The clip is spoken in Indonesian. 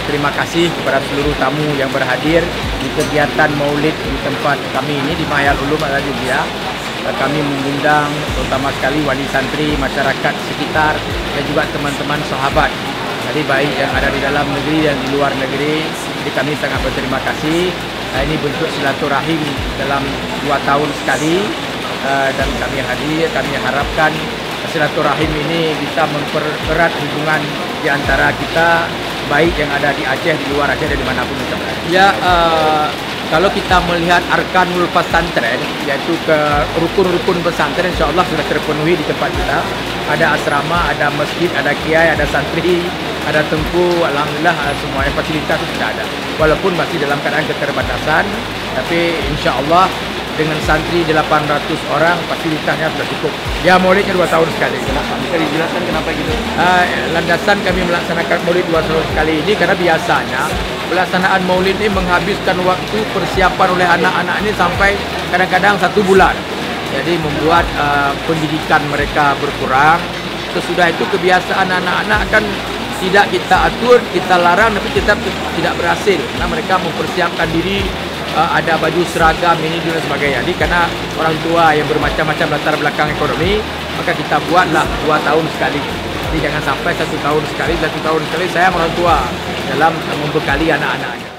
Terima kasih kepada seluruh tamu yang berhadir di kegiatan Maulid di tempat kami ini di Mahyal Ulum Al-Aziziyah. Kami mengundang terutama sekali wali santri, masyarakat sekitar dan juga teman-teman sahabat. Jadi baik yang ada di dalam negeri dan di luar negeri. Jadi kami sangat berterima kasih. Ini bentuk silaturahim dalam 2 tahun sekali dan kami hadir. Kami harapkan silaturahim ini bisa mempererat hubungan di antara kita, baik yang ada di Aceh, di luar Aceh, dan dimanapun kita berada. Ya, kalau kita melihat arkanul pesantren, yaitu ke rukun-rukun pesantren, insya Allah sudah terpenuhi di tempat kita. Ada asrama, ada masjid, ada kiai, ada santri, ada tengku, alhamdulillah semuanya fasilitas itu sudah ada. Walaupun masih dalam keadaan keterbatasan, tapi insya Allah dengan santri 800 orang fasilitasnya sudah cukup. Ya, maulidnya 2 tahun sekali. Kenapa? Bisa dijelaskan kenapa gitu? Landasan kami melaksanakan maulid 2 tahun sekali ini karena biasanya pelaksanaan maulid ini menghabiskan waktu persiapan oleh anak-anak ini sampai kadang-kadang 1 bulan. Jadi membuat pendidikan mereka berkurang. Sesudah itu kebiasaan anak-anak kan tidak kita atur, kita larang, tapi kita tidak berhasil karena mereka mempersiapkan diri. Ada baju seragam ini dan sebagainya. Jadi karena orang tua yang bermacam-macam latar belakang ekonomi, maka kita buatlah 2 tahun sekali. Jadi jangan sampai 1 tahun sekali, 1 tahun sekali sayang orang tua dalam membekali anak-anaknya.